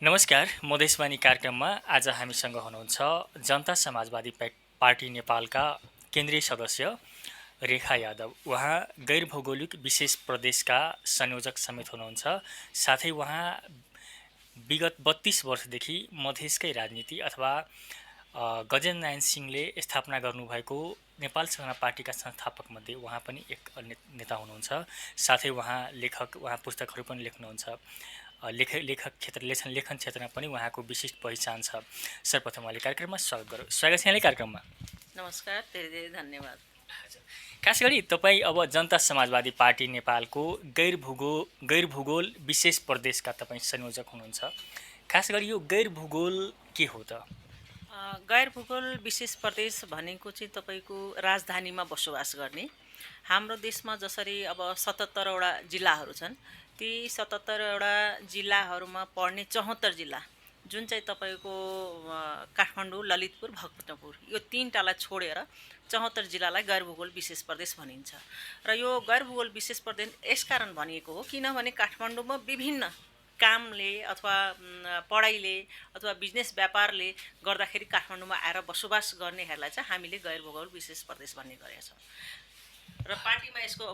नमस्कार, मधेसवाणी कार्यक्रममा आज हामीसँग हुनुहुन्छ जनता समाजवादी पार्टी नेपालका केन्द्रीय सदस्य रेखा यादव। उहाँ गैर भौगोलिक विशेष प्रदेशका संयोजक समेत हुनुहुन्छ। साथै उहाँ विगत 32 वर्षदेखि मधेसकै राजनीति अथवा गजेन्द्र नारायण सिंहले स्थापना गर्नुभएको नेपाल सेना पार्टीका संस्थापकमध्ये उहाँ पनि एक नेता हुनुहुन्छ। साथै उहाँ पुस्तकहरू पनि लेख्नुहुन्छ। लेखक क्षेत्र लेखन क्षेत्रमा पनि उहाँको विशिष्ट पहिचान छ। सर्वप्रथम उहाँले कार्यक्रममा स्वागत छ यहाँले कार्यक्रममा। नमस्कार, धेरै धेरै धन्यवाद। खास गरी तपाईँ अब जनता समाजवादी पार्टी नेपालको गैर भूगोल विशेष प्रदेशका तपाईँ संयोजक हुनुहुन्छ। खास गरी यो गैर भूगोल के हो त? गैर भूगोल विशेष प्रदेश भनेको चाहिँ तपाईँको राजधानीमा बसोबास गर्ने। हाम्रो देशमा जसरी अब 77वटा जिल्लाहरू छन्, ती 77वटा जिल्लाहरूमा पर्ने 74 जिल्ला जुन चाहिँ तपाईँको काठमाडौँ, ललितपुर, भक्तपुर यो तीनटालाई छोडेर 74 जिल्लालाई गैर भूगोल विशेष प्रदेश भनिन्छ। र यो गैर भूगोल विशेष प्रदेश यसकारण भनिएको हो किनभने काठमाडौँमा विभिन्न कामले अथवा पढाइले अथवा बिजनेस व्यापारले गर्दाखेरि काठमाडौँमा आएर बसोबास गर्नेहरूलाई चाहिँ हामीले गैर भूगोल विशेष प्रदेश भन्ने गरेका छौँ। र पार्टीमा यसको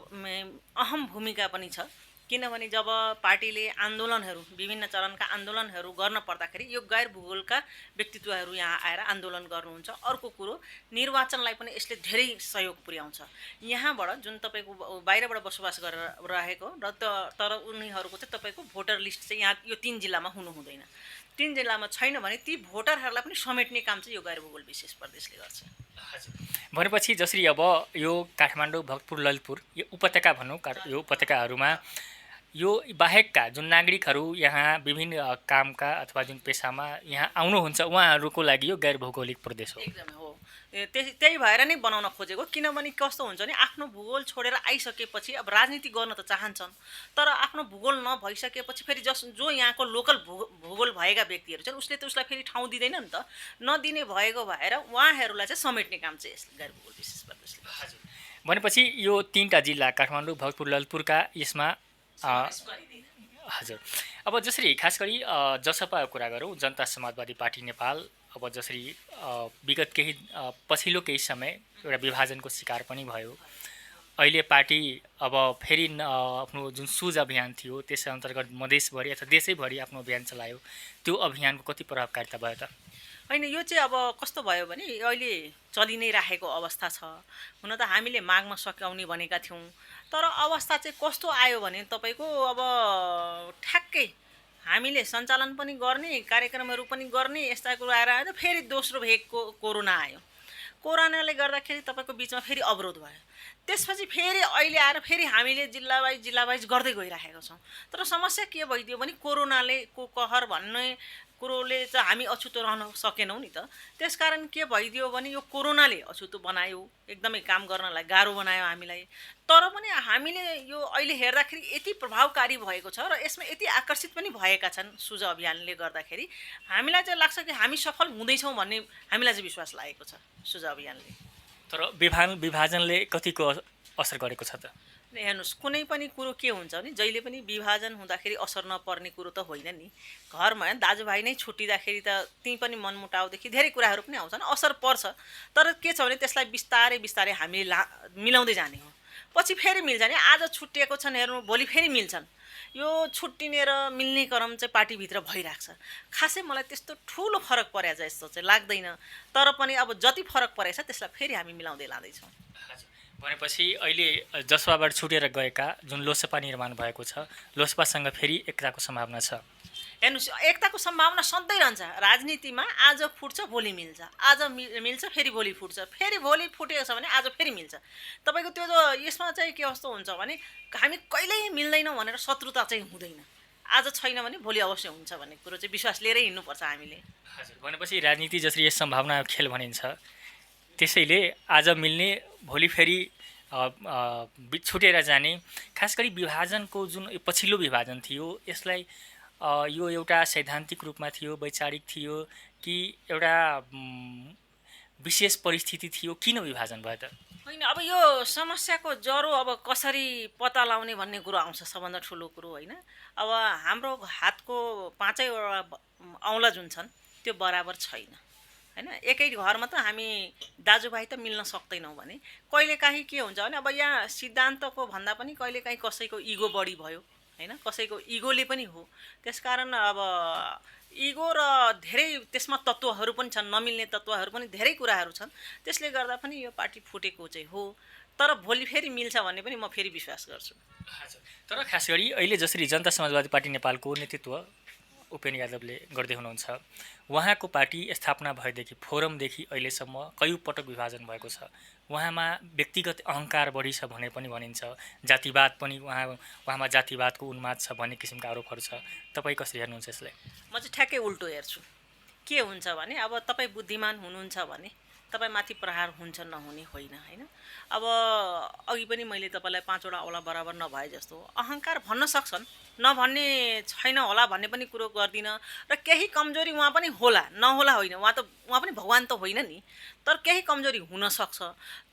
अहम भूमिका पनि छ किनभने जब पार्टीले आन्दोलनहरू विभिन्न चरणका आन्दोलनहरू गर्न पर्दाखेरि यो गैर भूगोलका व्यक्तित्वहरू यहाँ आएर आन्दोलन गर्नुहुन्छ। अर्को कुरो निर्वाचनलाई पनि यसले धेरै सहयोग पुर्याउँछ। यहाँबाट जुन तपाईँको बाहिरबाट बसोबास गरेर रहेको र तर उनीहरूको चाहिँ तपाईँको भोटर लिस्ट चाहिँ यहाँ यो 3 जिल्लामा हुनु हुँदैन। 3 जिल्लामा छैन भने ती भोटरहरूलाई पनि समेट्ने काम चाहिँ यो गैर भूगोल विशेष प्रदेशले गर्छ। भनेपछि जसरी अब यो काठमाडौँ, भक्तपुर, ललितपुर यो उपत्यका भनौँ, यो उपत्यकाहरूमा यो बाहेकका जुन नागरिकहरू यहाँ विभिन्न कामका अथवा जुन पेसामा यहाँ आउनुहुन्छ उहाँहरूको लागि यो गैर भौगोलिक प्रदेश हो। एकदमै हो। त्यही भएर नै बनाउन खोजेको किनभने कस्तो हुन्छ भने आफ्नो भूगोल छोडेर आइसकेपछि अब राजनीति गर्न त चाहन्छन् तर आफ्नो भूगोल नभइसकेपछि फेरि जो यहाँको लोकल भूगोल भएका व्यक्तिहरू छन् उसले त उसलाई फेरि ठाउँ दिँदैन नि त। नदिने भएको भएर उहाँहरूलाई चाहिँ समेट्ने काम चाहिँ यस गैर भूगोल विशेष प्रदेशले गर्छ। हजुर, भनेपछि यो 3टा जिल्ला काठमाडौँ, भक्तपुर, ललितपुरका यसमा हजुर। अब जसरी खास गरी जसपाको कुरा गरौँ, जनता समाजवादी पार्टी नेपाल अब जसरी विगत केही पछिल्लो केही समय एउटा विभाजनको शिकार पनि भयो। अहिले पार्टी अब फेरि आफ्नो जुन सुझ अभियान थियो त्यस अन्तर्गत मधेसभरि अथवा देशैभरि आफ्नो अभियान चलायो। त्यो अभियानको कति प्रभावकारिता भयो त? होइन, यो चाहिँ अब कस्तो भयो भने अहिले चलि नै राखेको अवस्था छ। हुन त हामीले मागमा सकाउने भनेका थियौँ तर अवस्था चाहिँ कस्तो आयो भने तपाईँको अब ठ्याक्कै हामीले सञ्चालन पनि गर्ने कार्यक्रमहरू पनि गर्ने यस्ता कुरा आएर फेरि दोस्रो भेगको कोरोना आयो। कोरोनाले गर्दाखेरि तपाईँको बिचमा फेरि अवरोध भयो। त्यसपछि फेरि अहिले आएर फेरि हामीले जिल्ला वाइज गर्दै गइराखेका छौँ। तर समस्या के भइदियो भने कोरोनाले को कहर भन्ने कुरोले चाहिँ हामी अछुतो रहन सकेनौँ नि त। त्यसकारण के भइदियो भने यो कोरोनाले अछुतो बनायो, एकदमै काम गर्नलाई गाह्रो बनायो हामीलाई। तर पनि हामीले यो अहिले हेर्दाखेरि यति प्रभावकारी भएको छ र यसमा यति आकर्षित पनि भएका छन् सुझाव अभियानले गर्दाखेरि हामीलाई चाहिँ लाग्छ कि हामी सफल हुँदैछौँ भन्ने हामीलाई चाहिँ विश्वास लागेको छ सुझाव अभियानले। तर विभाजनले कतिको असर गरेको छ त? हेर्नुहोस्, कुनै पनि कुरो के हुन्छ भने जहिले पनि विभाजन हुँदाखेरि असर नपर्ने कुरो त होइन नि। घरमा दाजुभाइ नै छुट्टिँदाखेरि त त्यहीँ पनि मनमुटाउदेखि धेरै कुराहरू पनि आउँछन्, असर पर्छ। तर के छ भने त्यसलाई बिस्तारै बिस्तारै हामीले मिलाउँदै जाने हो। पछि फेरि मिल्छ नि। आज छुट्टिएको छन् हेर्नु, भोलि फेरि मिल्छन्। यो छुट्टिने र मिल्ने क्रम चाहिँ पार्टीभित्र भइरहेको छ। खासै मलाई त्यस्तो ठुलो फरक परेको छ जस्तो चाहिँ लाग्दैन। तर पनि अब जति फरक परेको छ त्यसलाई फेरि हामी मिलाउँदै लाँदैछौँ। भनेपछि अहिले जसपाबाट छुटेर गएका जुन लोसपा निर्माण भएको छ, लोसपासँग फेरि एकताको सम्भावना छ। हेर्नुहोस्, एकताको सम्भावना सधैँ रहन्छ। राजनीतिमा आज फुट्छ भोलि मिल्छ, आज मिल्छ फेरि भोलि फुट्छ, फेरि भोलि फुटेको छ भने आज फेरि मिल्छ। तपाईँको त्यो जो यसमा चाहिँ के कस्तो हुन्छ भने हामी कहिल्यै मिल्दैनौँ भनेर शत्रुता चाहिँ हुँदैन। आज छैन भने भोलि अवश्य हुन्छ भन्ने कुरो चाहिँ विश्वास लिएरै हिँड्नुपर्छ हामीले। हजुर, भनेपछि राजनीति जसरी यस सम्भावना खेल भनिन्छ त्यसैले आज मिल्ने भोलि फेरि छुटेर जाने। खास गरी विभाजनको जुन पछिल्लो विभाजन थियो यसलाई यो एउटा सैद्धान्तिक रूपमा थियो, वैचारिक थियो कि एउटा विशेष परिस्थिति थियो? किन विभाजन भयो त? होइन अब यो समस्याको जरो अब कसरी पत्ता लगाउने भन्ने कुरो आउँछ सबभन्दा ठुलो कुरो होइन। अब हाम्रो हातको पाँचैवटा औँला जुन छन् त्यो बराबर छैन होइन। एकै घरमा त हामी दाजुभाइ त मिल्न सक्दैनौँ भने कहिलेकाहीँ के हुन्छ भने अब यहाँ सिद्धान्तको भन्दा पनि कहिलेकाहीँ कसैको इगो बढी भयो होइन, कसैको इगोले पनि हो। त्यसकारण अब इगो र धेरै त्यसमा तत्त्वहरू पनि छन्, नमिल्ने तत्त्वहरू पनि धेरै कुराहरू छन्। त्यसले गर्दा पनि यो पार्टी फुटेको चाहिँ हो। तर भोलि फेरि मिल्छ भन्ने पनि म फेरि विश्वास गर्छु। हजुर। तर खास गरी अहिले जसरी जनता समाजवादी पार्टी नेपालको नेतृत्व उपेन्द्र यादवले गर्दै हुनुहुन्छ, उहाँको पार्टी स्थापना भएदेखि फोरमदेखि अहिलेसम्म कयौँ पटक विभाजन भएको छ। उहाँमा व्यक्तिगत अहङ्कार बढी छ भने पनि भनिन्छ, जातिवाद पनि उहाँमा जातिवादको उन्माद छ भन्ने किसिमका आरोपहरू छ। तपाईँ कसरी हेर्नुहुन्छ यसलाई? म चाहिँ ठ्याक्कै उल्टो हेर्छु। के हुन्छ भने अब तपाईँ बुद्धिमान हुनुहुन्छ भने तपाईँमाथि प्रहार हुन्छ नहुने होइन होइन। अब अघि पनि मैले तपाईँलाई पाँचवटा औँला बराबर नभए जस्तो अहङ्कार भन्न सक्छन्, नभन्ने छैन होला भन्ने पनि कुरो गर्दिनँ। र केही कमजोरी उहाँ पनि होला, नहोला होइन, उहाँ पनि भगवान् त होइन नि। तर केही कमजोरी हुनसक्छ।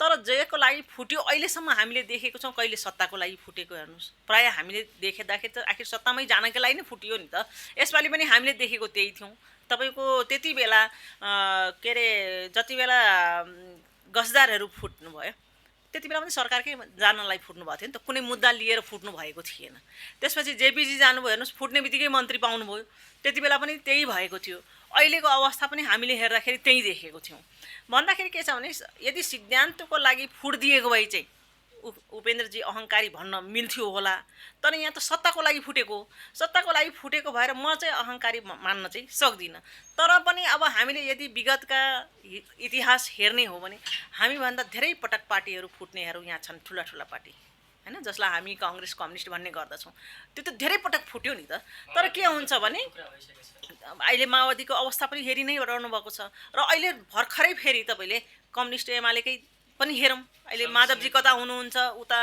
तर जयको लागि फुट्यो अहिलेसम्म हामीले देखेको छौँ। कहिले सत्ताको लागि फुटेको हेर्नुहोस्, प्रायः हामीले देख्दाखेरि त आखिर सत्तामै जानकै लागि नै फुटियो नि त। यसपालि पनि हामीले देखेको त्यही थियौँ। तपाईँको त्यति बेला के अरे जति बेला गसदारहरू फुट्नु भयो त्यति बेला पनि सरकारकै जानलाई फुट्नु भएको थियो नि त, कुनै मुद्दा लिएर फुट्नु भएको थिएन। त्यसपछि जेपीजी जानुभयो हेर्नुहोस्, फुट्ने बित्तिकै मन्त्री पाउनुभयो, त्यति बेला पनि त्यही भएको थियो। अहिलेको अवस्था पनि हामीले हेर्दाखेरि त्यही देखेको थियौँ। भन्दाखेरि के छ भने यदि सिद्धान्तको लागि फुटिदिएको भए चाहिँ उपेन्द्रजी अहङ्कारी भन्न मिल्थ्यो होला। तर यहाँ त सत्ताको लागि फुटेको, सत्ताको लागि फुटेको भएर म चाहिँ अहङ्कारी मान्न चाहिँ सक्दिनँ। तर पनि अब हामीले यदि विगतका इतिहास हेर्ने हो भने हामीभन्दा धेरै पटक पार्टीहरू फुट्नेहरू यहाँ छन्, ठुला ठुला पार्टी होइन, जसलाई हामी कङ्ग्रेस कम्युनिस्ट भन्ने गर्दछौँ। त्यो त धेरै पटक फुट्यो नि त। तर के हुन्छ भने अहिले माओवादीको अवस्था पनि हेरि नै रहनु भएको छ। र अहिले भर्खरै फेरि तपाईँले कम्युनिस्ट एमालेकै पनि हेरौँ, अहिले माधवजी कता हुनुहुन्छ, उता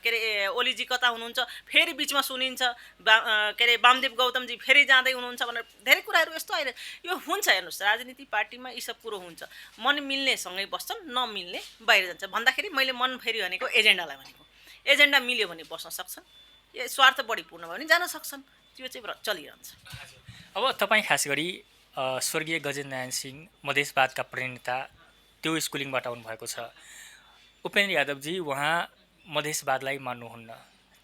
के अरे ओलीजी कता हुनुहुन्छ, फेरि बिचमा सुनिन्छ के अरे वामदेव गौतमजी फेरि जाँदै हुनुहुन्छ भनेर धेरै कुराहरू यस्तो आएर यो हुन्छ। हेर्नुहोस्, राजनीति पार्टीमा यी सब कुरो हुन्छ। मन मिल्नेसँगै बस्छन्, नमिल्ने बाहिर जान्छ। भन्दाखेरि मैले मन फेरि भनेको एजेन्डालाई भनेको, एजेन्डा मिल्यो भने बस्न सक्छन्, स्वार्थ बढी पूर्ण भयो भने जान सक्छन्। त्यो चाहिँ चलिरहन्छ। अब तपाईँ खास गरी स्वर्गीय गजेन्द्रनारायण सिंह मधेसवादका प्रणेता त्यो स्कुलिङबाट आउनुभएको छ। उपेन्द्र यादवजी उहाँ मधेसवादलाई मान्नुहुन्न,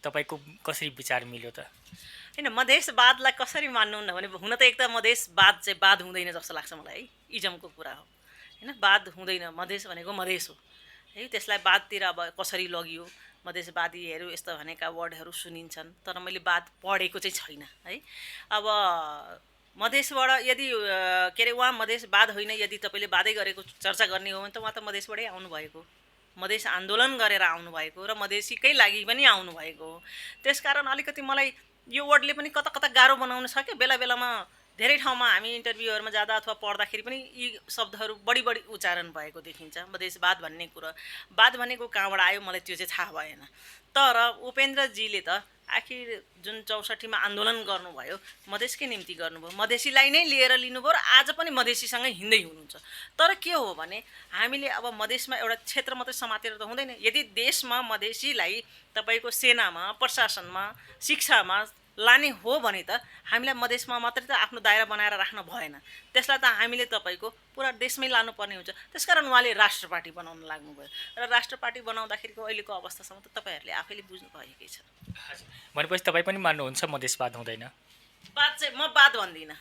तपाईँको कसरी विचार मिल्यो त? होइन, मधेसवादलाई कसरी मान्नुहुन्न भने हुन त एक त मधेसवाद चाहिँ वाद हुँदैन जस्तो लाग्छ मलाई है, इजमको कुरा हो होइन। वाद हुँदैन, मधेस भनेको मधेस हो है। त्यसलाई वादतिर अब कसरी लगियो, मधेसवादीहरू यस्तो भनेका वर्डहरू सुनिन्छन्, तर मैले वाद पढेको चाहिँ छैन है। अब मधेसबाट यदि के अरे उहाँ मधेसवाद होइन, यदि तपाईँले वादै गरेको चर्चा गर्ने हो भने त उहाँ त मधेसबाटै आउनुभएको, मधेस आन्दोलन गरेर आउनुभएको र मधेसीकै लागि पनि आउनुभएको हो। त्यसकारण अलिकति मलाई यो वर्डले पनि कता कता गाह्रो बनाउन सक्यो। बेला बेलामा धेरै ठाउँमा हामी इन्टरभ्यूहरूमा जाँदा अथवा पढ्दाखेरि पनि यी शब्दहरू बढी बढी उच्चारण भएको देखिन्छ। मधेसवाद भन्ने कुरा, वाद भनेको कहाँबाट आयो मलाई त्यो चाहिँ थाहा भएन। तर उपेन्द्रजीले त आखिर जुन 64मा आन्दोलन गर्नुभयो मधेसकै निम्ति गर्नुभयो, मधेसीलाई नै लिएर लिनुभयो र आज पनि मधेसीसँगै हिँड्दै हुनुहुन्छ। तर के हो भने हामीले अब मधेसमा एउटा क्षेत्र मात्रै समातेर त हुँदैन। यदि देशमा मधेसीलाई तपाईँको सेनामा, प्रशासनमा, शिक्षामा लाने हो भने त हामीलाई मधेसमा मात्रै त आफ्नो दायरा बनाएर राख्न भएन। त्यसलाई त हामीले तपाईँको पुरा देशमै लानुपर्ने हुन्छ। त्यसकारण उहाँले राष्ट्र पार्टी बनाउन लाग्नुभयो र राष्ट्र पार्टी बनाउँदाखेरिको अहिलेको अवस्थासम्म त तपाईँहरूले आफैले बुझ्नु भएकै छ। भनेपछि तपाईँ पनि मान्नुहुन्छ मधेसवाद हुँदैन? वाद चाहिँ म वाद भन्दिनँ।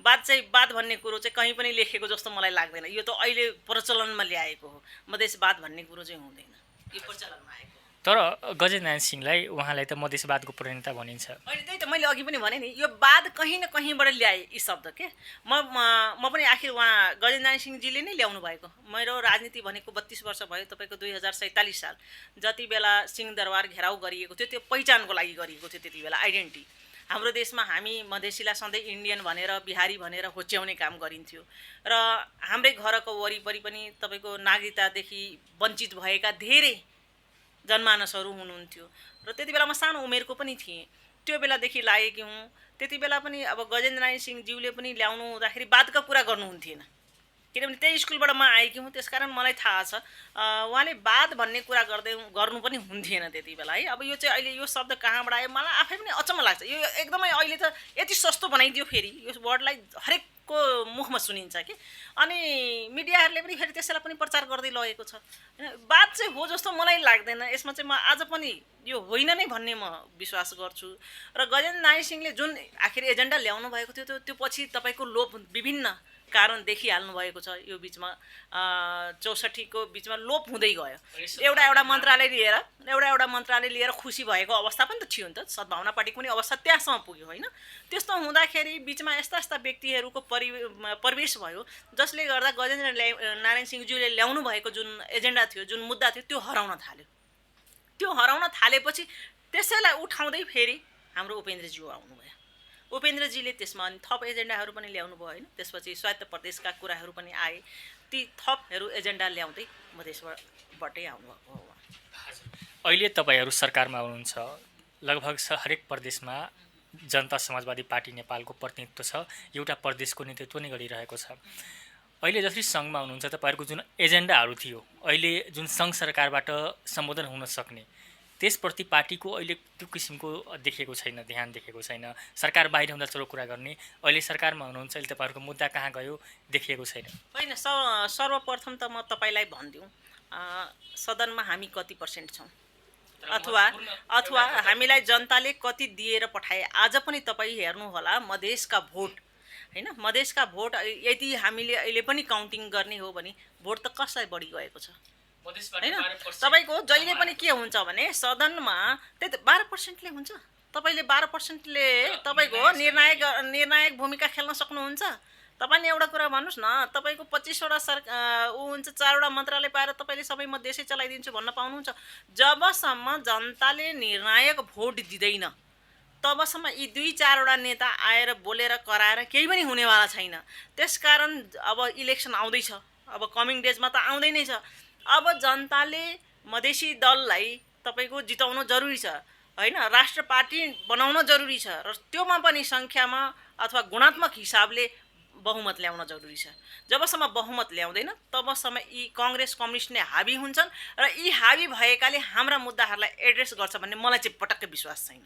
वाद भन्ने कुरो चाहिँ कहीँ पनि लेखेको जस्तो मलाई लाग्दैन। यो त अहिले प्रचलनमा ल्याएको हो। मधेसवाद भन्ने कुरो चाहिँ हुँदैन, यो प्रचलनमा आएको। तर गजेन्द्रनारायण सिंहलाई उहाँलाई त मधेसवादको प्रणेता भनिन्छ। अहिले त्यही त मैले अघि पनि भने नि, यो वाद कहीँ न कहीँबाट ल्याए यी शब्द के। म पनि आखिर उहाँ गजेन्द्रनारायण सिंहजीले नै ल्याउनु भएको। मेरो राजनीति भनेको 32 वर्ष भयो। तपाईँको 2047 साल जति बेला सिंहदरबार घेराउ गरिएको थियो त्यो पहिचानको लागि गरिएको थियो। त्यति बेला आइडेन्टिटी हाम्रो देशमा हामी मधेसीलाई सधैँ इन्डियन भनेर, बिहारी भनेर होच्याउने काम गरिन्थ्यो। र हाम्रै घरको वरिपरि पनि तपाईँको नागरिकतादेखि वञ्चित भएका धेरै जनमानसहरू हुनुहुन्थ्यो र त्यति बेला म सानो उमेरको पनि थिएँ। त्यो बेलादेखि लागेकी हुँ। त्यति बेला पनि अब गजेन्द्रनारायण सिंहज्यूले पनि ल्याउनु हुँदाखेरि वादका कुरा गर्नुहुन्थेन किनभने त्यही स्कुलबाट म आएकी हुँ, त्यसकारण मलाई थाहा छ। उहाँले वाद भन्ने कुरा गर्नु पनि हुन्थेन त्यति बेला है। अब यो चाहिँ अहिले यो शब्द कहाँबाट आयो मलाई आफै पनि अचम्म लाग्छ। यो एकदमै अहिले त यति सस्तो बनाइदियो, फेरि यो वर्डलाई हरेकको मुखमा सुनिन्छ कि, अनि मिडियाहरूले पनि फेरि त्यसैलाई पनि प्रचार गर्दै लगेको छ होइन। बात चाहिँ हो जस्तो मलाई लाग्दैन यसमा चाहिँ। म आज पनि यो होइन नै भन्ने म विश्वास गर्छु। र गजेन्द्र नारायण सिंहले जुन आखिर एजेन्डा ल्याउनु भएको थियो त्यो पछि तपाईँको लोप विभिन्न कारण देखिहाल्नु भएको छ। यो बिचमा 64 को बिचमा लोप हुँदै गयो। एउटा मन्त्रालय लिएर खुसी भएको अवस्था पनि त थियो नि त। सद्भावना पार्टीको पनि अवस्था त्यहाँसम्म पुग्यो होइन। त्यस्तो हुँदाखेरि बिचमा यस्ता व्यक्तिहरूको प्रवेश भयो जसले गर्दा गजेन्द्र नारायण सिंहज्यूले ल्याउनु भएको जुन एजेन्डा थियो, जुन मुद्दा थियो, त्यो हराउन थाल्यो। त्यो हराउन थालेपछि त्यसैलाई उठाउँदै फेरि हाम्रो उपेन्द्रज्यू आउनुभयो। उपेन्द्रजीले त्यसमा अनि थप एजेन्डाहरू पनि ल्याउनु भयो होइन। त्यसपछि स्वायत्त प्रदेशका कुराहरू पनि आए। ती थपहरू एजेन्डा ल्याउँदै मधेसबाटै आउनुभएको हो। अहिले तपाईँहरू सरकारमा हुनुहुन्छ, लगभग हरेक प्रदेशमा जनता समाजवादी पार्टी नेपालको प्रतिनिधित्व छ, एउटा प्रदेशको नेतृत्व नै गरिरहेको छ। अहिले जसरी सङ्घमा हुनुहुन्छ, तपाईँहरूको जुन एजेन्डाहरू थियो अहिले जुन सङ्घ सरकारबाट सम्बोधन हुन सक्ने, त्यसप्रति पार्टीको अहिले त्यो किसिमको देखेको छैन, ध्यान देखेको छैन। सरकार बाहिर हुँदा चलो कुरा गर्ने, अहिले सरकारमा हुनुहुन्छ, अहिले तपाईँहरूको मुद्दा कहाँ गयो देखिएको छैन। होइन, सर्वप्रथम त म तपाईँलाई भनिदिउँ, सदनमा हामी कति % छौँ अथवा हामीलाई जनताले कति दिएर पठाए। आज पनि तपाईँ हेर्नुहोला मधेसका भोट होइन, मधेसका भोट यदि हामीले अहिले पनि काउन्टिङ गर्ने हो भने भोट त कसलाई बढी गएको छ होइन। तपाईँको जहिले पनि के हुन्छ भने सदनमा त्यही त 12%ले हुन्छ। तपाईँले 12%ले तपाईँको निर्णायक भूमिका खेल्न सक्नुहुन्छ। तपाईँले एउटा कुरा भन्नुहोस् न, तपाईँको 25वटा हुन्छ, 4वटा मन्त्रालय पाएर तपाईँले सबै म देशै चलाइदिन्छु भन्न पाउनुहुन्छ? जबसम्म जनताले निर्णायक भोट दिँदैन तबसम्म यी 2-4वटा नेता आएर बोलेर कराएर केही पनि हुनेवाला छैन। त्यसकारण अब इलेक्सन आउँदैछ, अब कमिङ डेजमा त आउँदै नै छ। अब जनताले मधेसी दललाई तपाईँको जिताउन जरुरी छ होइन, राष्ट्र पार्टी बनाउन जरुरी छ, र त्योमा पनि सङ्ख्यामा अथवा गुणात्मक हिसाबले बहुमत ल्याउन जरुरी छ। जबसम्म बहुमत ल्याउँदैन तबसम्म यी कङ्ग्रेस कम्युनिस्ट नै हाबी हुन्छन्, र यी हाबी भएकाले हाम्रा मुद्दाहरूलाई एड्रेस गर्छ भन्ने मलाई चाहिँ पटक्कै विश्वास छैन।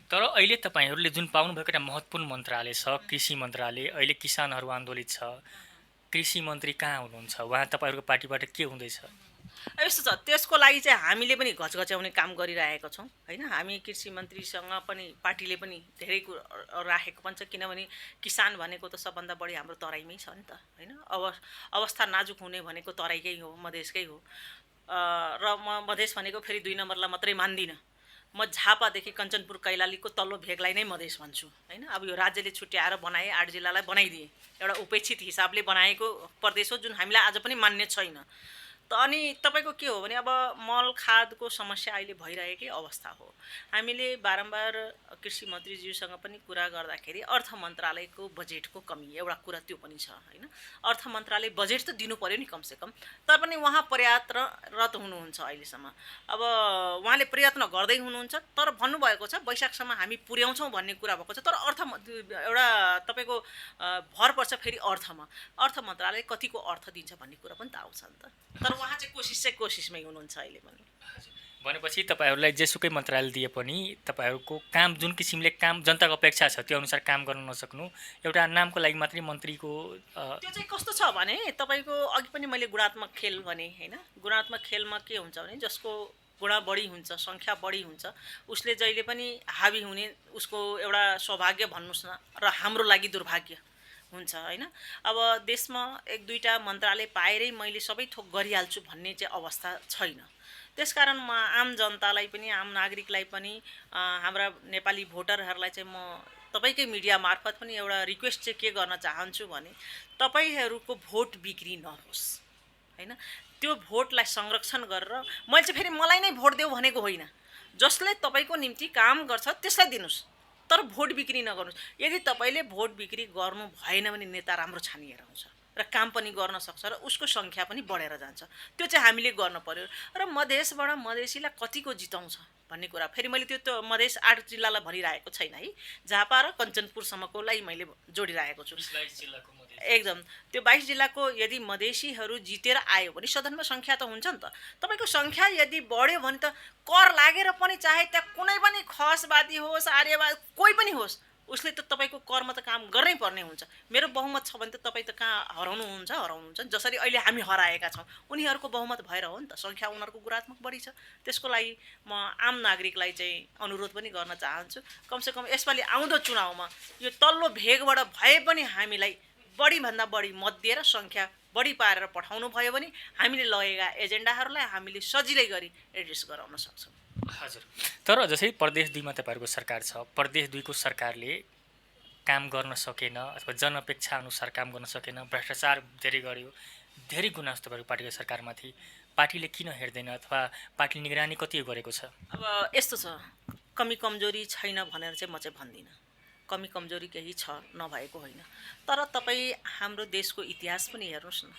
तर अहिले तपाईँहरूले जुन पाउनुभएको एउटा महत्त्वपूर्ण मन्त्रालय छ, कृषि मन्त्रालय, अहिले किसानहरू आन्दोलित छ, कृषि मन्त्री कहाँ हुनुहुन्छ? उहाँ तपाईँहरूको पार्टीबाट के हुँदैछ? यस्तो छ, त्यसको लागि चाहिँ हामीले पनि घचघच्याउने काम गरिरहेका छौँ होइन। हामी कृषि मन्त्रीसँग पनि पार्टीले पनि धेरै राखेको पनि छ, किनभने किसान भनेको त सबभन्दा बढी हाम्रो तराईमै छ नि त होइन। अवस्था नाजुक हुने भनेको तराईकै हो, मधेसकै हो। र म मधेस भनेको फेरि 2 नम्बरलाई मात्रै मान्दिनँ। म झापादेखि कञ्चनपुर कैलालीको तल्लो भेगलाई नै मधेस भन्छु होइन। अब यो राज्यले छुट्याएर बनाए, 8 जिल्लालाई बनाइदिए, एउटा उपेक्षित हिसाबले बनाएको प्रदेश हो जुन हामीलाई आज पनि मान्य छैन। त अनि तपाईँको के हो भने अब मल खादको समस्या अहिले भइरहेकै अवस्था हो। हामीले बारम्बार कृषि मन्त्रीज्यूसँग पनि कुरा गर्दाखेरि अर्थ मन्त्रालयको बजेटको कमी एउटा कुरा त्यो पनि छ होइन। अर्थ मन्त्रालय बजेट त दिनु पर्यो नि कमसेकम, तर पनि उहाँ प्रयासरत हुनुहुन्छ अहिलेसम्म। अब उहाँले प्रयत्न गर्दै हुनुहुन्छ, तर भन्नुभएको छ वैशाखसम्म हामी पुर्याउँछौँ भन्ने कुरा भएको छ। तर एउटा तपाईँको भर पर्छ फेरि अर्थमा। अर्थ मन्त्रालय कतिको अर्थ दिन्छ भन्ने कुरा पनि त आउँछ नि त। तर उहाँ चाहिँ कोसिसमै हुनुहुन्छ अहिले पनि। भनेपछि तपाईँहरूलाई जेसुकै मन्त्रालय दिए पनि तपाईँहरूको काम जुन किसिमले काम जनताको अपेक्षा छ त्यो अनुसार काम गर्न नसक्नु, एउटा नामको लागि मात्रै मन्त्रीको त्यो चाहिँ कस्तो छ भने तपाईँको अघि पनि मैले गुणात्मक खेल भने होइन। गुणात्मक खेलमा के हुन्छ भने जसको गुणा बढी हुन्छ, सङ्ख्या बढी हुन्छ, उसले जहिले पनि हाबी हुने उसको एउटा सौभाग्य भन्नुहोस् न, र हाम्रो लागि दुर्भाग्य हुन्छ होइन। अब देशमा 1-2टा मन्त्रालय पाएरै मैले सबै थोक गरिहाल्छु भन्ने चाहिँ अवस्था छैन। त्यसकारण म आम जनतालाई पनि, आम नागरिकलाई पनि, हाम्रा नेपाली भोटरहरूलाई चाहिँ म तपाईँकै मिडिया मार्फत पनि एउटा रिक्वेस्ट चाहिँ के गर्न चाहन्छु भने तपाईँहरूको भोट बिक्री नहोस् होइन। त्यो भोटलाई संरक्षण गरेर मैले चाहिँ फेरि मलाई नै भोट देऊ भनेको होइन, जसले तपाईँको निम्ति काम गर्छ त्यसलाई दिनुहोस्, तर भोट बिक्री नगर्नुहोस्। यदि तपाईँले भोट बिक्री गर्नु भएन भने नेता राम्रो छानिएर आउँछ र काम पनि गर्न सक्छ र उसको सङ्ख्या पनि बढेर जान्छ। त्यो चाहिँ हामीले गर्न पर्यो र मधेसबाट मधेसीलाई कतिको जिताउँछ भन्ने कुरा फेरि मैले त्यो मधेस 8 जिल्लालाई भनिरहेको छैन है, झापा र कञ्चनपुरसम्मकोलाई मैले जोडिरहेको छु। एकदम त्यो 22 जिल्लाको यदि मधेसीहरू जितेर आयो भने सदनमा सङ्ख्या त हुन्छ नि त। तपाईँको सङ्ख्या यदि बढ्यो भने त कर लागेर पनि चाहे त्यहाँ कुनै पनि खसवादी होस् आर्यवादी कोही पनि होस् उसले त तपाईँको करमा त काम गर्नै पर्ने हुन्छ। मेरो बहुमत छ भने त तपाईँ त कहाँ हराउनुहुन्छ। जसरी अहिले हामी हराएका छौँ उनीहरूको बहुमत भएर हो नि त, सङ्ख्या उनीहरूको गुणात्मक बढी छ। त्यसको लागि म आम नागरिकलाई चाहिँ अनुरोध पनि गर्न चाहन्छु, कमसेकम यसपालि आउँदो चुनावमा यो तल्लो भेगबाट भए पनि हामीलाई बढीभन्दा बढी मत दिएर सङ्ख्या बढी पारेर पठाउनु भयो भने हामीले लगेका एजेन्डाहरूलाई हामीले सजिलै गरी एड्रेस गराउन सक्छौँ। हजुर, तर जसै प्रदेश 2 मा तपाईँहरूको सरकार छ, प्रदेश 2 को सरकारले काम गर्न सकेन अथवा जनअपेक्षा अनुसार काम गर्न सकेन, भ्रष्टाचार धेरै गर्यो, धेरै गुनासो तपाईँहरूको पार्टीको सरकारमाथि, पार्टीले किन हेर्दैन अथवा पार्टीले निगरानी कति गरेको छ? अब यस्तो छ, कमी कमजोरी छैन भनेर चाहिँ म चाहिँ भन्दिनँ। कमी कमजोरी केही छ, नभएको होइन। तर तपाईँ हाम्रो देशको इतिहास पनि हेर्नुहोस् न।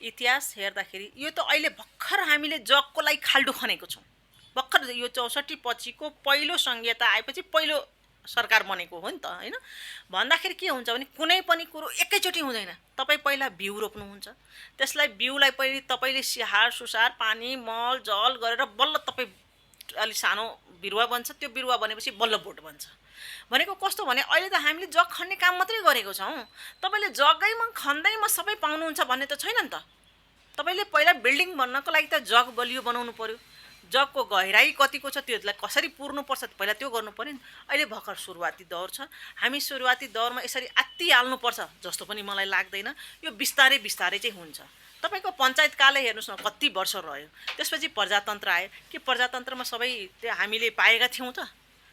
इतिहास हेर्दाखेरि यो त अहिले भर्खर हामीले जगको लागि खाल्डो खनेको छौँ। भर्खर यो 64 पछिको पहिलो सङ्घीयता आएपछि पहिलो सरकार बनेको हो नि त, होइन? भन्दाखेरि के हुन्छ भने कुनै पनि कुरो एकैचोटि हुँदैन। तपाईँ पहिला बिउ रोप्नुहुन्छ, त्यसलाई बिउलाई पहिले तपाईँले स्याहार सुसार पानी मल जल गरेर बल्ल तपाईँ अलि सानो बिरुवा बन्छ, त्यो बिरुवा बनेपछि बल्ल बोट बन्छ। भनेको कस्तो भने अहिले त हामीले जग खन्ने काम मात्रै गरेको छौँ। तपाईँले जग्गैमा खन्दैमा सबै पाउनुहुन्छ भन्ने त छैन नि त। तपाईँले पहिला बिल्डिङ बन्नको लागि त जग बलियो बनाउनु पर्यो, जगको गहिराई कतिको छ त्यसलाई कसरी पुर्नुपर्छ पहिला त्यो गर्नु पर्यो नि। अहिले भर्खर सुरुवाती दौर छ, हामी सुरुवाती दौरमा यसरी आत्तिहाल्नुपर्छ जस्तो पनि मलाई लाग्दैन। यो बिस्तारै बिस्तारै चाहिँ हुन्छ। तपाईँको पञ्चायत कालै हेर्नुहोस् न कति वर्ष रह्यो, त्यसपछि प्रजातन्त्र आयो कि प्रजातन्त्रमा सबै त्यो हामीले पाएका थियौँ त?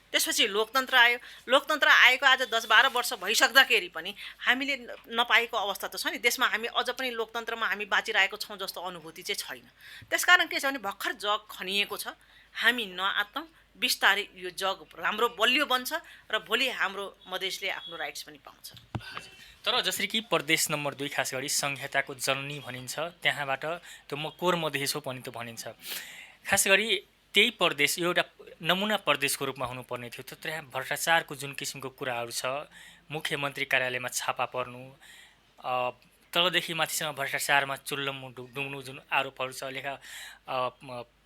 त्यसपछि लोकतन्त्र आयो, लोकतन्त्र आएको आज 10-12 वर्ष भइसक्दाखेरि पनि हामीले नपाएको अवस्था त छ नि। देशमा हामी अझ पनि लोकतन्त्रमा हामी बाँचिरहेको छौँ जस्तो अनुभूति चाहिँ छैन। त्यसकारण के छ भने भर्खर जग खनिएको छ, हामी नआत्तौँ, बिस्तारै यो जग राम्रो बलियो बन्छ र भोलि हाम्रो मधेसले आफ्नो राइट्स पनि पाउँछ। तर जसरी कि प्रदेश नम्बर 2 खास गरी संहिताको जननी भनिन्छ, त्यहाँबाट त्यो कोर मधेस हो पनि त भनिन्छ। खास गरी त्यही प्रदेश यो एउटा नमुना प्रदेशको रूपमा हुनुपर्ने थियो। तर यहाँ भ्रष्टाचारको जुन किसिमको कुराहरू छ, मुख्यमन्त्री कार्यालयमा छापा पर्नु, तलदेखि माथिसम्म भ्रष्टाचारमा चुल्लम डुब्नु जुन आरोपहरू छ, लेखा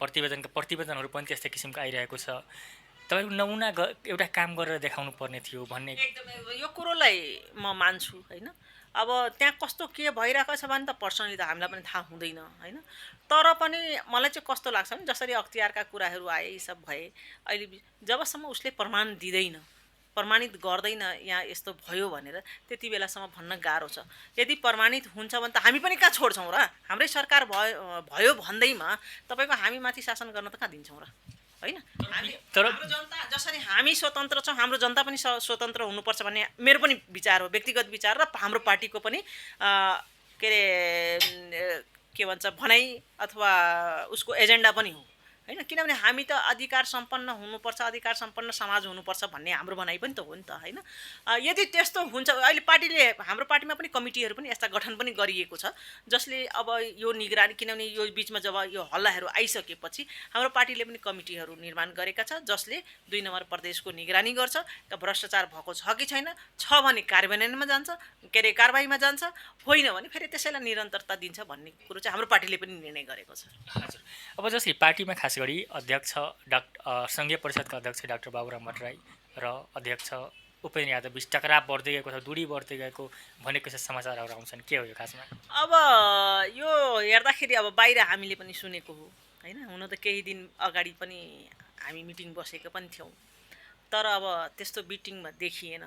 प्रतिवेदनहरू पनि त्यस्तै किसिमको आइरहेको छ। तपाईँको नमुना एउटा काम गरेर देखाउनु पर्ने थियो भन्ने एकदमै यो कुरोलाई म मान्छु, होइन? अब त्यहाँ कस्तो के भइरहेको छ भने त पर्सनली त हामीलाई पनि थाहा हुँदैन, होइन? तर पनि मलाई चाहिँ कस्तो लाग्छ भने जसरी अख्तियारका कुराहरू आए यी सब भए, अहिले जबसम्म उसले प्रमाण दिँदैन, प्रमाणित गर्दैन यहाँ यस्तो भयो भनेर, त्यति बेलासम्म भन्न गाह्रो छ। यदि प्रमाणित हुन्छ भने त हामी पनि कहाँ छोड्छौँ र? हाम्रै सरकार भयो भन्दैमा तपाईँको हामी माथि शासन गर्न त कहाँ दिन्छौँ र, होइन? हाम्रो जनता जसरी हामी स्वतन्त्र छौँ, हाम्रो जनता पनि स्वतन्त्र हुनुपर्छ भन्ने मेरो पनि विचार हो, व्यक्तिगत विचार र हाम्रो पार्टीको पनि के अरे के भन्छ भनाइ अथवा उसको एजेन्डा पनि हो, होइन? किनभने हामी त अधिकार सम्पन्न हुनुपर्छ, अधिकार सम्पन्न समाज हुनुपर्छ भन्ने हाम्रो भनाइ पनि त हो नि त, होइन? यदि त्यस्तो हुन्छ, अहिले पार्टीले हाम्रो पार्टीमा पनि कमिटीहरू पनि यस्ता गठन पनि गरिएको छ जसले अब यो निगरानी, किनभने यो बिचमा जब यो हल्लाहरू आइसकेपछि हाम्रो पार्टीले पनि कमिटीहरू निर्माण गरेका छ जसले 2 नम्बर प्रदेशको निगरानी गर्छ। त भ्रष्टाचार भएको छ कि छैन, छ भने कार्यान्वयनमा जान्छ, के अरे कारबाहीमा जान्छ, होइन भने फेरि त्यसैलाई निरन्तरता दिन्छ भन्ने कुरो चाहिँ हाम्रो पार्टीले पनि निर्णय गरेको छ। हजुर, अब जसरी पार्टीमा खास गरी अध्यक्ष सङ्घीय परिषदका अध्यक्ष डाक्टर बाबुराम भट्टराई र अध्यक्ष उपेन्द्र यादव बिच टकराव बढ्दै गएको छ, दूरी बढ्दै गएको भनेको चाहिँ समाचारहरू आउँछन्, के हो यो खासमा? अब यो हेर्दाखेरि अब बाहिर हामीले पनि सुनेको हो, होइन? हुन त केही दिन अगाडि पनि हामी मिटिङ बसेको पनि थियौँ, तर अब त्यस्तो मिटिङमा देखिएन।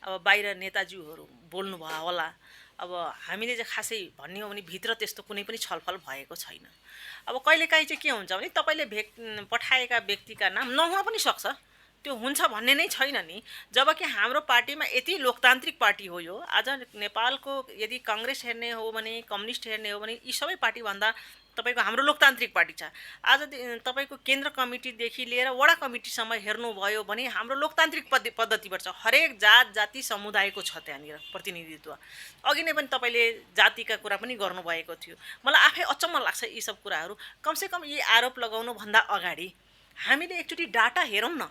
अब बाहिर नेताज्यूहरू बोल्नुभयो होला, अब हामीले चाहिँ खासै भन्ने हो भने भित्र त्यस्तो कुनै पनि छलफल भएको छैन। अब कहिलेकाहीँ चाहिँ के हुन्छ भने तपाईँले पठाएका व्यक्तिका नाम नहुन पनि सक्छ, त्यो हुन्छ भन्ने नै छैन नि। जबकि हाम्रो पार्टीमा यति लोकतान्त्रिक पार्टी हो यो। आज नेपालको यदि काङ्ग्रेस हेर्ने हो भने, कम्युनिस्ट हेर्ने हो भने, यी सबै पार्टीभन्दा तपाईँको हाम्रो लोकतान्त्रिक पार्टी छ। आज तपाईँको केन्द्र कमिटीदेखि लिएर वडा कमिटीसम्म हेर्नुभयो भने हाम्रो लोकतान्त्रिक पद्धतिबाट छ। हरेक जात जाति समुदायको छ त्यहाँनिर प्रतिनिधित्व। अघि नै पनि तपाईँले जातिका कुरा पनि गर्नुभएको थियो। मलाई आफै अचम्म लाग्छ यी सब कुराहरू। कमसेकम यी आरोप लगाउनुभन्दा अगाडि हामीले एकचोटि डाटा हेरौँ न,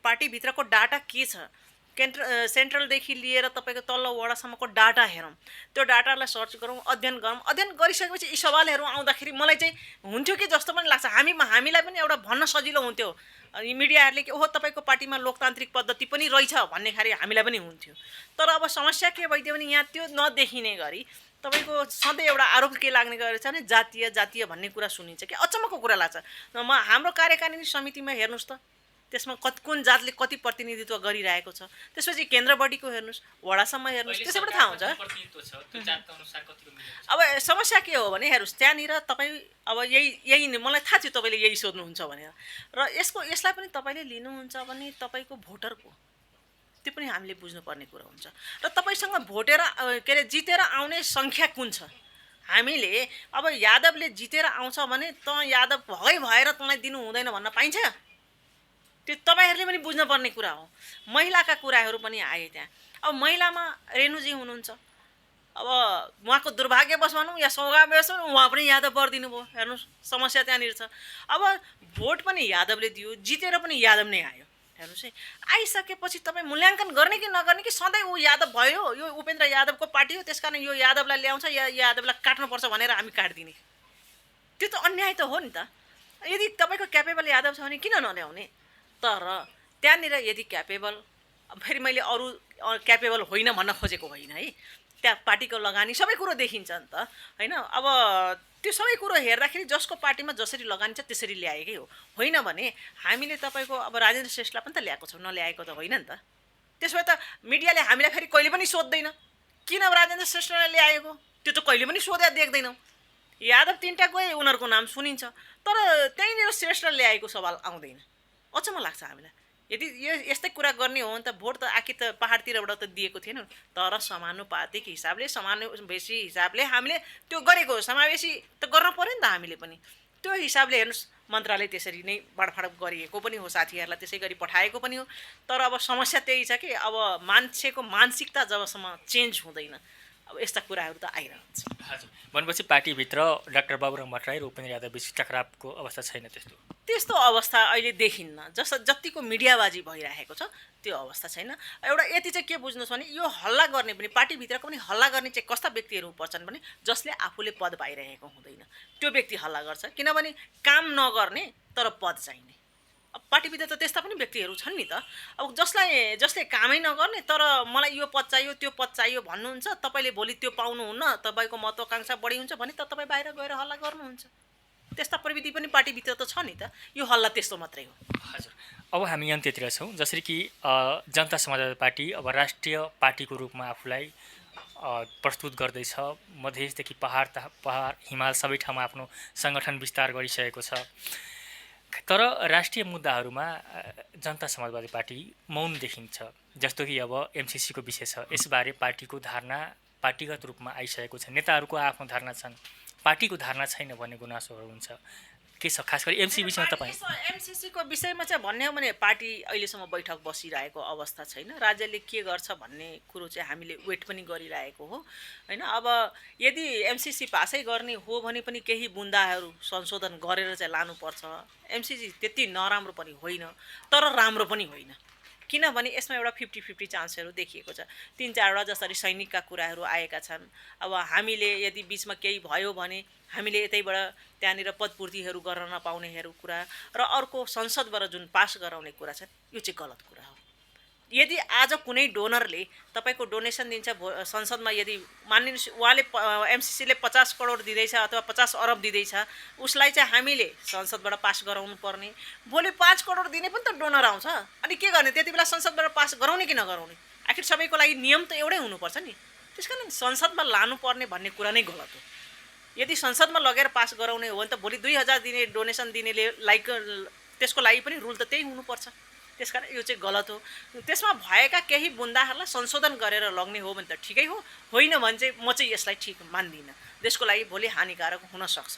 पार्टीभित्रको डाटा के छ, सेन्ट्रलदेखि लिएर तपाईँको तल्लो वडासम्मको डाटा हेरौँ, त्यो डाटालाई सर्च गरौँ, अध्ययन गरौँ। अध्ययन गरिसकेपछि यी सवालहरू आउँदाखेरि मलाई चाहिँ हुन्थ्यो कि जस्तो पनि लाग्छ। हामीलाई पनि एउटा भन्न सजिलो हुन्थ्यो, मिडियाहरूले कि ओहो तपाईँको पार्टीमा लोकतान्त्रिक पद्धति पनि रहेछ भन्ने खाले हामीलाई पनि हुन्थ्यो। तर अब समस्या के भइदियो भने यहाँ त्यो नदेखिने गरी तपाईँको सधैँ एउटा आरोप के लाग्ने गरेछ भने जातीय भन्ने कुरा सुनिन्छ कि अचम्मको कुरा लाग्छ। हाम्रो कार्यकारिणी समितिमा हेर्नुहोस् त, त्यसमा कुन जातले कति प्रतिनिधित्व गरिरहेको छ। त्यसपछि केन्द्र बडीको हेर्नुहोस्, वडासम्म हेर्नुहोस्, त्यसैबाट थाहा हुन्छ। अब समस्या के हो भने हेर्नुहोस्, त्यहाँनिर तपाईँ अब यही मलाई थाहा थियो तपाईँले यही सोध्नुहुन्छ भनेर, र यसलाई पनि तपाईँले लिनुहुन्छ भने तपाईँको भोटरको त्यो पनि हामीले बुझ्नुपर्ने कुरा हुन्छ। र तपाईँसँग भोटेर के अरे जितेर आउने सङ्ख्या कुन छ। हामीले अब यादवले जितेर आउँछ भने त यादव भएर तँलाई दिनु हुँदैन भन्न पाइन्छ? त्यो तपाईँहरूले पनि बुझ्नुपर्ने कुरा हो। महिलाका कुराहरू पनि आए त्यहाँ। अब महिलामा रेणुजी हुनुहुन्छ, अब उहाँको दुर्भाग्यवश भनौँ या सौभाग्यवश भनौँ, उहाँ पनि यादव गरिदिनु भयो। हेर्नुहोस् समस्या त्यहाँनिर छ। अब भोट पनि यादवले दियो, जितेर पनि यादव नै आयो। हेर्नुहोस् है, आइसकेपछि तपाईँ मूल्याङ्कन गर्ने कि नगर्ने कि सधैँ ऊ यादव भयो, यो उपेन्द्र यादवको पार्टी हो त्यस कारण यो यादवलाई ल्याउँछ या यादवलाई काट्नुपर्छ भनेर हामी काटिदिने, त्यो त अन्याय त हो नि त। यदि तपाईँको क्यापेबल यादव छ भने किन नल्याउने? तर त्यहाँनिर यदि क्यापेबल, फेरि मैले अरू क्यापेबल होइन भन्न खोजेको होइन है, त्यहाँ पार्टीको लगानी सबै कुरो देखिन्छ नि त होइन। अब त्यो सबै कुरो हेर्दाखेरि जसको पार्टीमा जसरी लगानी छ त्यसरी ल्याएकै हो। होइन भने हामीले तपाईँको अब राजेन्द्र श्रेष्ठलाई पनि त ल्याएको छौँ, नल्याएको त होइन नि त। त्यसो भए त मिडियाले हामीलाई फेरि कहिले पनि सोध्दैन किन राजेन्द्र श्रेष्ठलाई ल्याएको, त्यो त कहिले पनि सोधेर देख्दैनौँ। यादव तिनवटा गए, उनीहरूको नाम सुनिन्छ, तर त्यहीँनिर श्रेष्ठ ल्याएको सवाल आउँदैन। अचम्म लाग्छ हामीलाई। यदि यस्तै कुरा गर्ने हो भने त भोट त आखिर त पहाडतिरबाट त दिएको थिएन, तर समानुपातिक हिसाबले समावेशी हिसाबले हामीले त्यो गरेको, समावेशी त गर्न पऱ्यो नि त हामीले पनि। त्यो हिसाबले हेर्नुहोस्, मन्त्रालय त्यसरी नै बाँडफाँड गरिएको पनि हो, साथीहरूलाई त्यसै गरी पठाएको पनि हो। तर अब समस्या त्यही छ कि अब मान्छेको मानसिकता जबसम्म चेन्ज हुँदैन अब यस्ता कुराहरू त आइरहन्छ। हजुर, भनेपछि पार्टीभित्र डाक्टर बाबुराम भट्टराई र उपेन्द्र यादव बीच टकरावको अवस्था छैन? त्यस्तो अवस्था अहिले देखिन्न। जतिको मिडियाबाजी भइरहेको छ त्यो अवस्था छैन। एउटा यति चाहिँ के बुझ्नुहोस् भने यो हल्ला गर्ने पनि, पार्टीभित्रको पनि हल्ला गर्ने चाहिँ कस्ता व्यक्तिहरू पर्छन् भने जसले आफूले पद पाइरहेको हुँदैन त्यो व्यक्ति हल्ला गर्छ। किनभने काम नगर्ने तर पद चाहिने, अब पार्टीभित्र त त्यस्ता पनि व्यक्तिहरू छन् नि त। अब जसले कामै नगर्ने तर मलाई यो पद चाहियो त्यो पद चाहियो भन्नुहुन्छ, तपाईँले भोलि त्यो पाउनुहुन्न, तपाईँको महत्त्वाकांक्षा बढी हुन्छ भने त तपाईँ बाहिर गएर हल्ला गर्नुहुन्छ। त्यस्ता प्रविधि पनि पार्टीभित्र त छ नि त। यो हल्ला त्यस्तो मात्रै हो। हजुर, अब हामी अन्त्यतिर छौँ। जसरी कि जनता समाजवादी पार्टी अब राष्ट्रिय पार्टीको रूपमा आफूलाई प्रस्तुत गर्दैछ, मधेसदेखि पहाड हिमाल सबै ठाउँमा आफ्नो सङ्गठन विस्तार गरिसकेको छ। तर राष्ट्रिय मुद्दाहरूमा जनता समाजवादी पार्टी मौन देखिन्छ। जस्तो कि अब एमसिसीको विषय छ, यसबारे पार्टीको धारणा पार्टीगत रूपमा आइसकेको छ। नेताहरूको आफ्नो धारणा छन्, पार्टीको धारणा छैन भन्ने गुनासोहरू हुन्छ। के छ खास गरी एमसिसी विषयमा तपाईँ? एमसिसीको विषयमा चाहिँ भन्ने हो भने पार्टी अहिलेसम्म बैठक बसिरहेको अवस्था छैन। राज्यले के गर्छ भन्ने कुरो चाहिँ हामीले वेट पनि गरिरहेको हो होइन। अब यदि एमसिसी पासै गर्ने हो भने पनि केही बुन्दाहरू संशोधन गरेर चाहिँ लानुपर्छ। एमसिसी त्यति नराम्रो पनि होइन तर राम्रो पनि होइन, किनभने यसमा एउटा 50-50 चान्सहरू देखिएको छ। 3-4वटा जसरी सैनिकका कुराहरू आएका छन्। अब हामीले यदि बिचमा केही भयो भने हामीले यतैबाट त्यहाँनिर पदपूर्तिहरू गर्न नपाउनेहरू कुरा र अर्को संसदबाट जुन पास गराउने कुरा छ यो चाहिँ गलत कुरा हो। यदि आज कुनै डोनरले तपाईँको डोनेसन दिन्छ संसदमा, यदि मानिलिनुहोस् उहाँले एमसिसीले 50 करोड दिँदैछ अथवा 50 अरब दिँदैछ, उसलाई चाहिँ हामीले संसदबाट पास गराउनु पर्ने। भोलि 5 करोड दिने पनि त डोनर आउँछ, अनि के गर्ने? त्यति बेला संसदबाट पास गराउने कि नगराउने? आखिर सबैको लागि नियम त एउटै हुनुपर्छ नि। त्यस कारण संसदमा लानुपर्ने भन्ने कुरा नै गलत हो। यदि संसदमा लगेर पास गराउने हो भने त भोलि 2000 दिने डोनेसन दिनेले त्यसको लागि पनि रुल त त्यही हुनुपर्छ। त्यसकारण यो चाहिँ गलत हो। त्यसमा भएका केही बुन्दाहरूलाई संशोधन गरेर लग्ने हो भने त ठिकै हो, होइन भने चाहिँ म चाहिँ यसलाई ठिक मान्दिनँ। देशको लागि भोलि हानिकारक हुनसक्छ।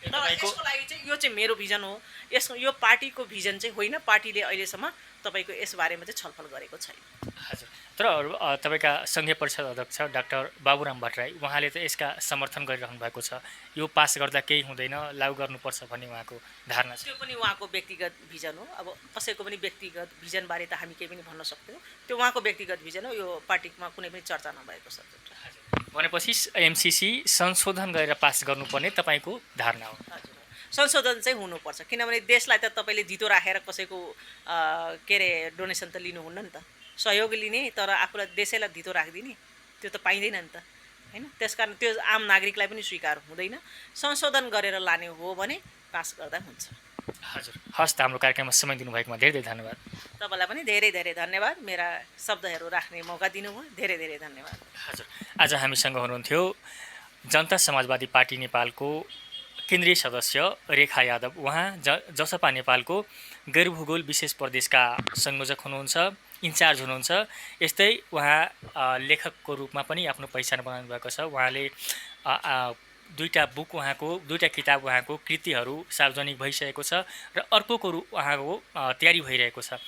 तर यसको लागि चाहिँ यो चाहिँ मेरो भिजन हो। यो पार्टीको भिजन चाहिँ होइन। पार्टीले अहिलेसम्म तपाईँको यसबारेमा चाहिँ छलफल गरेको छैन। हजुर, तर तपाईँका सङ्घीय परिषद अध्यक्ष डाक्टर बाबुराम भट्टराई उहाँले त यसका समर्थन गरिरहनु भएको छ। यो पास गर्दा केही हुँदैन, लागू गर्नुपर्छ भन्ने उहाँको धारणा छ। त्यो पनि उहाँको व्यक्तिगत भिजन हो। अब कसैको पनि व्यक्तिगत भिजनबारे त हामी केही पनि भन्न सक्दैनौँ। त्यो उहाँको व्यक्तिगत भिजन हो। यो पार्टीमा कुनै पनि चर्चा नभएको सब्जेक्ट हो। भनेपछि एमसिसी संशोधन गरेर पास गर्नुपर्ने तपाईँको धारणा हो? हजुर, संशोधन चाहिँ हुनुपर्छ। किनभने देशलाई त तपाईँले धितो राखेर कसैको के अरे डोनेसन त लिनुहुन्न नि त। सहयोग लिने तर आफूलाई देशैलाई धितो राखिदिने त्यो त पाइँदैन नि त, होइन? त्यसकारण त्यो आम नागरिकलाई पनि स्वीकार हुँदैन। संशोधन गरेर लाने हो भने पास गर्दा हुन्छ। हजुर, हस् त, हाम्रो कार्यक्रममा समय दिनुभएकोमा धेरै धेरै धन्यवाद। तपाईँलाई पनि धेरै धेरै धन्यवाद। मेरा शब्दहरू राख्ने मौका दिनुभयो, धेरै धेरै धन्यवाद। हजुर, आज हामीसँग हुनुहुन्थ्यो जनता समाजवादी पार्टी नेपालको केन्द्रीय सदस्य रेखा यादव। उहाँ जसपा नेपालको गैरभूगोल विशेष प्रदेशका संयोजक हुनुहुन्छ, इन्चार्ज हुनुहुन्छ। यस्तै उहाँ लेखकको रूपमा पनि आफ्नो पहिचान बनाउनु भएको छ। उहाँले दुईवटा बुक, उहाँको दुईवटा किताब, उहाँको कृतिहरू सार्वजनिक भइसकेको छ र अर्कोको उहाँको तयारी भइरहेको छ।